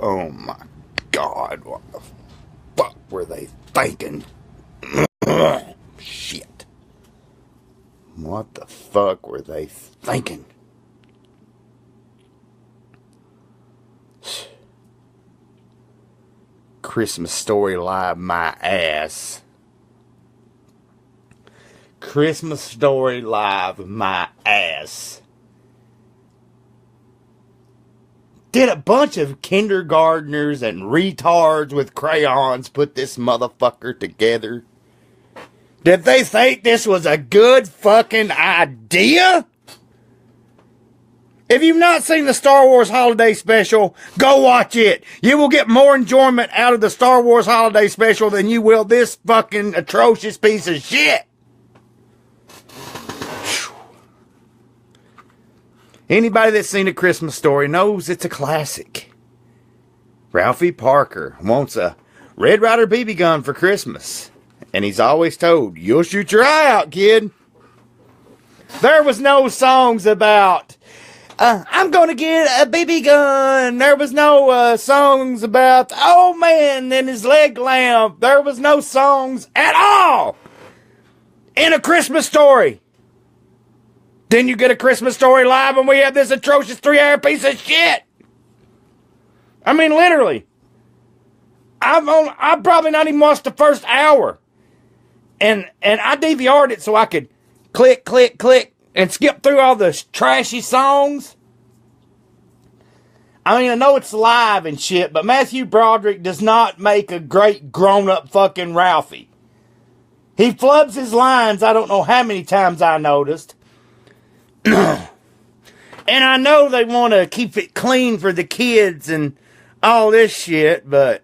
Oh my God, what the fuck were they thinking? Shit. What the fuck were they thinking? Christmas Story Live, my ass. Christmas Story Live, my ass. Did a bunch of kindergartners and retards with crayons put this motherfucker together? Did they think this was a good fucking idea? If you've not seen the Star Wars Holiday Special, go watch it. You will get more enjoyment out of the Star Wars Holiday Special than you will this fucking atrocious piece of shit. Anybody that's seen A Christmas Story knows it's a classic. Ralphie Parker wants a Red Ryder BB gun for Christmas. And he's always told, you'll shoot your eye out, kid. There was no songs about, I'm going to get a BB gun. There was no songs about the old man and his leg lamp. There was no songs at all in A Christmas Story. Then you get A Christmas Story Live and we have this atrocious 3-hour piece of shit. I mean, literally. I've probably not even watched the first hour. And I DVR'd it so I could click, click, click and skip through all the trashy songs. I mean, I know it's live and shit, but Matthew Broderick does not make a great grown-up fucking Ralphie. He flubs his lines I don't know how many times I noticed. And I know they want to keep it clean for the kids and all this shit, but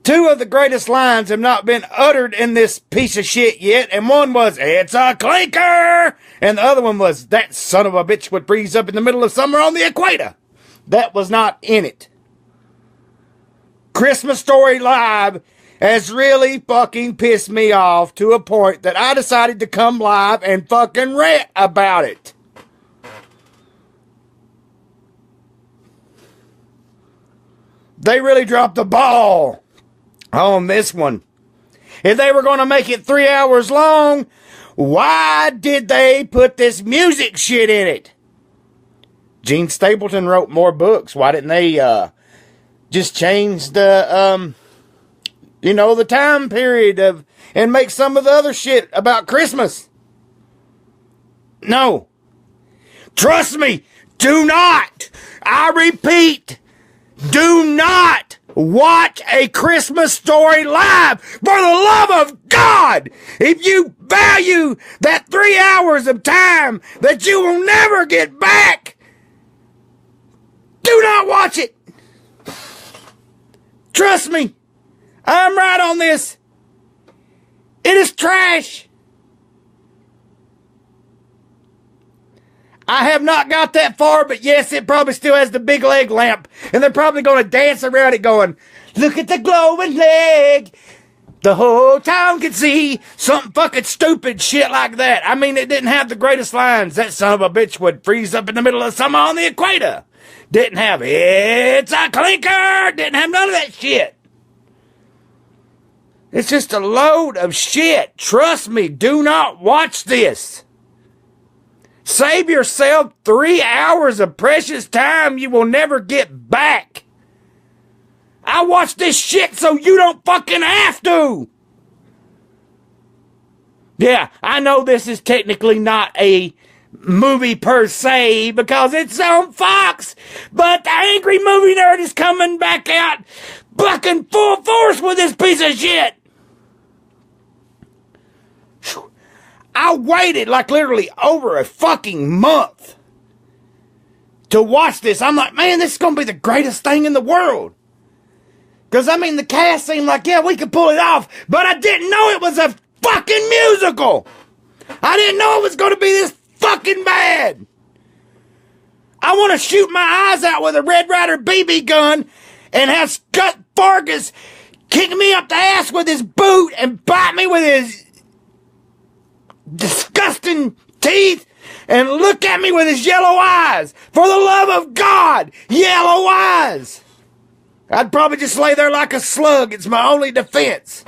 two of the greatest lines have not been uttered in this piece of shit yet, and one was, it's a clinker, and the other one was, that son of a bitch would freeze up in the middle of summer on the equator. That was not in it. Christmas Story Live has really fucking pissed me off to a point that I decided to come live and fucking rant about it. They really dropped the ball on this one. If they were going to make it 3 hours long, why did they put this music shit in it? Gene Stapleton wrote more books. Why didn't they just change the the time period and make some of the other shit about Christmas? No. Trust me, do not. I repeat, do not watch A Christmas Story Live. For the love of God, if you value that 3 hours of time that you will never get back, do not watch it. Trust me. I'm right on this. It is trash. I have not got that far, but yes, it probably still has the big leg lamp. And they're probably going to dance around it going, look at the glowing leg. The whole town can see. Something fucking stupid shit like that. I mean, it didn't have the greatest lines. That son of a bitch would freeze up in the middle of summer on the equator. Didn't have, it's a clinker. Didn't have none of that shit. It's just a load of shit. Trust me, do not watch this. Save yourself 3 hours of precious time you will never get back. I watch this shit so you don't fucking have to. Yeah, I know this is technically not a movie per se because it's on Fox, but the Angry Movie Nerd is coming back out fucking full force with this piece of shit. I waited like literally over a fucking month to watch this. I'm like, man, this is going to be the greatest thing in the world. Because, I mean, the cast seemed like, yeah, we could pull it off. But I didn't know it was a fucking musical. I didn't know it was going to be this fucking bad. I want to shoot my eyes out with a Red Ryder BB gun and have Scott Fargus kick me up the ass with his boot and bite me with his disgusting teeth and look at me with his yellow eyes. For the love of God, yellow eyes. I'd probably just lay there like a slug. It's my only defense.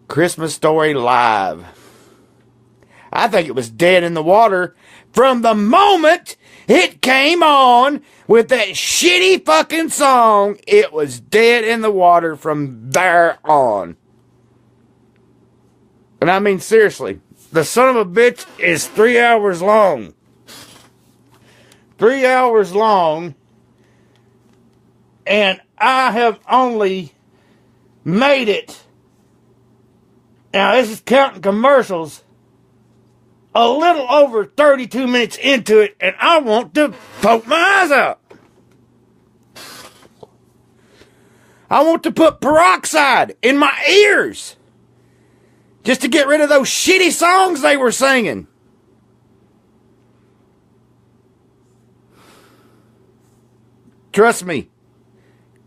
Christmas Story live. I think it was dead in the water from the moment it came on with that shitty fucking song. It was dead in the water from there on. And I mean, seriously, the son of a bitch is 3 hours long. 3 hours long. And I have only made it. Now, this is counting commercials. A little over 32 minutes into it, and I want to poke my eyes out. I want to put peroxide in my ears just to get rid of those shitty songs they were singing. Trust me.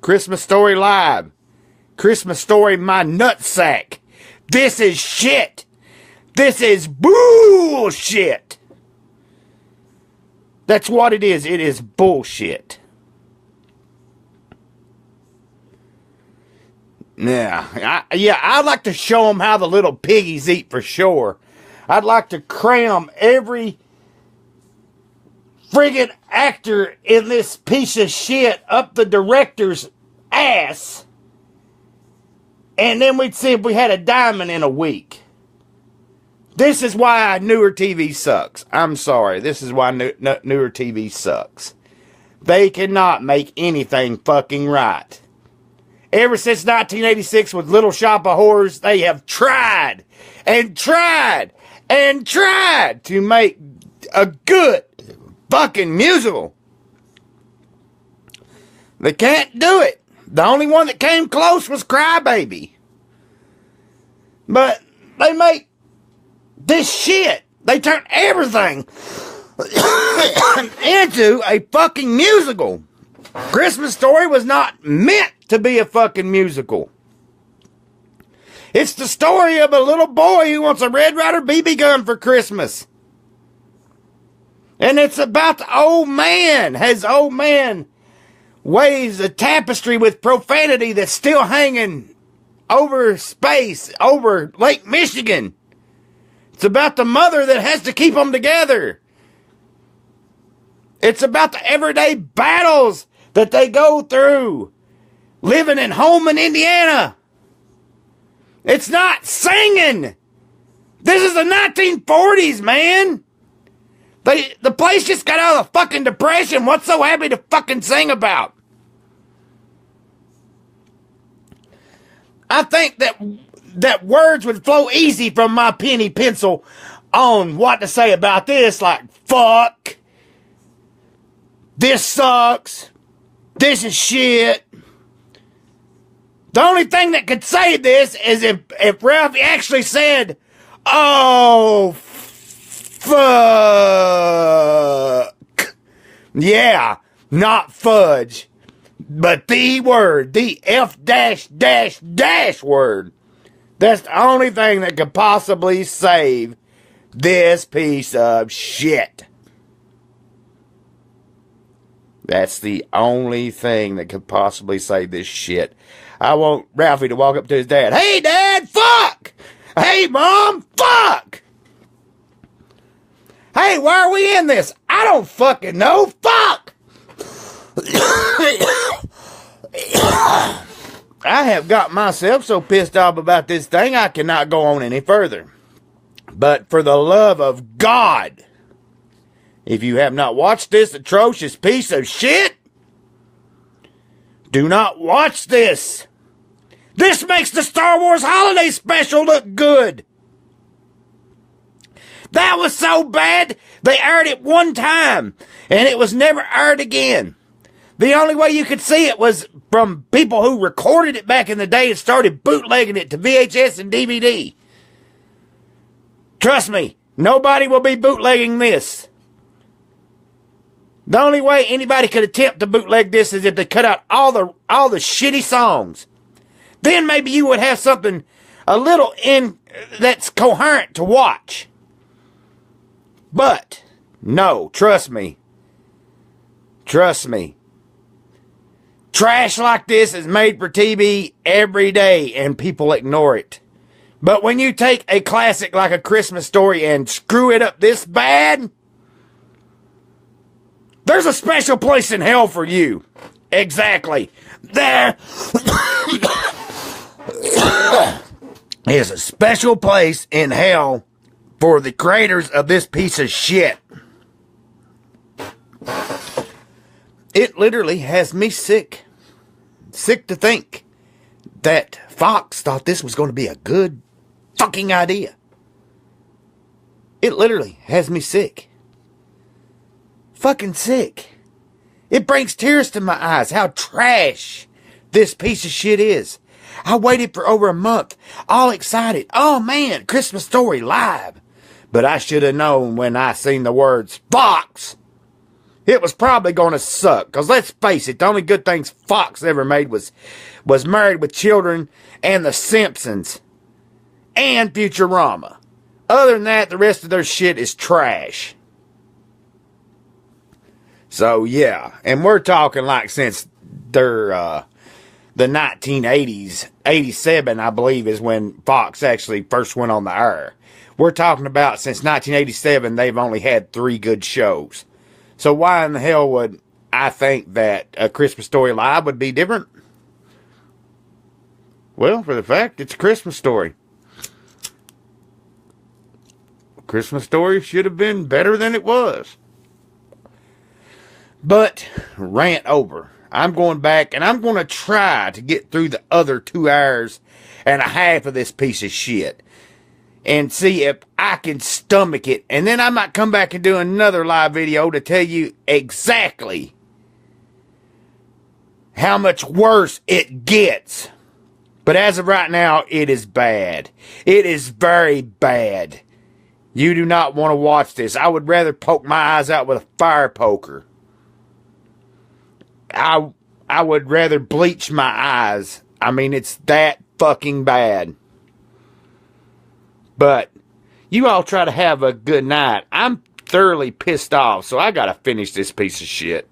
Christmas Story live. Christmas Story my nutsack. This is shit. This is bullshit. That's what it is. It is bullshit. I'd like to show them how the little piggies eat for sure. I'd like to cram every friggin' actor in this piece of shit up the director's ass. And then we'd see if we had a diamond in a week. This is why newer TV sucks. I'm sorry. This is why newer TV sucks. They cannot make anything fucking right. Ever since 1986 with Little Shop of Horrors, they have tried and tried and tried to make a good fucking musical. They can't do it. The only one that came close was Crybaby. But they make this shit. They turn everything into a fucking musical. Christmas Story was not meant to be a fucking musical. It's the story of a little boy who wants a Red Ryder BB gun for Christmas. And it's about the old man. His old man waves a tapestry with profanity that's still hanging over space, over Lake Michigan. It's about the mother that has to keep them together. It's about the everyday battles that they go through living in Holman, Indiana. It's not singing. This is the 1940s, man. The place just got out of the fucking depression. What's so happy to fucking sing about? I think that words would flow easy from my penny pencil on what to say about this, like fuck, this sucks, this is shit. The only thing that could say this is if Ralphie actually said, oh, fuck. Yeah, not fudge, but the word, the F dash dash dash word. That's the only thing that could possibly save this piece of shit. That's the only thing that could possibly save this shit. I want Ralphie to walk up to his dad. Hey, Dad, fuck! Hey, Mom, fuck! Hey, why are we in this? I don't fucking know. Fuck! I have got myself so pissed off about this thing, I cannot go on any further. But for the love of God, if you have not watched this atrocious piece of shit, do not watch this. This makes the Star Wars Holiday Special look good. That was so bad, they aired it one time, and it was never aired again. The only way you could see it was from people who recorded it back in the day and started bootlegging it to VHS and DVD. Trust me, nobody will be bootlegging this. The only way anybody could attempt to bootleg this is if they cut out all the shitty songs. Then maybe you would have something that's coherent to watch. But, no, trust me. Trust me. Trash like this is made for TV every day and people ignore it. But when you take a classic like A Christmas Story and screw it up this bad, there's a special place in hell for you. Exactly. There is a special place in hell for the creators of this piece of shit. It literally has me sick. Sick to think that Fox thought this was going to be a good fucking idea. It literally has me sick. Fucking sick. It brings tears to my eyes how trash this piece of shit is. I waited for over a month, all excited. Oh man, Christmas Story live. But I should have known when I seen the words Fox. It was probably going to suck. Because let's face it, the only good things Fox ever made was Married with Children and The Simpsons. And Futurama. Other than that, the rest of their shit is trash. So, yeah. And we're talking like since the 1980s. 87, I believe, is when Fox actually first went on the air. We're talking about since 1987, they've only had 3 good shows. So why in the hell would I think that A Christmas Story Live would be different? Well, for the fact it's A Christmas Story. A Christmas Story should have been better than it was. But, rant over. I'm going back and I'm going to try to get through the other 2 hours and a half of this piece of shit. And see if I can stomach it. And then I might come back and do another live video to tell you exactly how much worse it gets. But as of right now, it is bad. It is very bad. You do not want to watch this. I would rather poke my eyes out with a fire poker. I would rather bleach my eyes. I mean, it's that fucking bad. But you all try to have a good night. I'm thoroughly pissed off, so I gotta finish this piece of shit.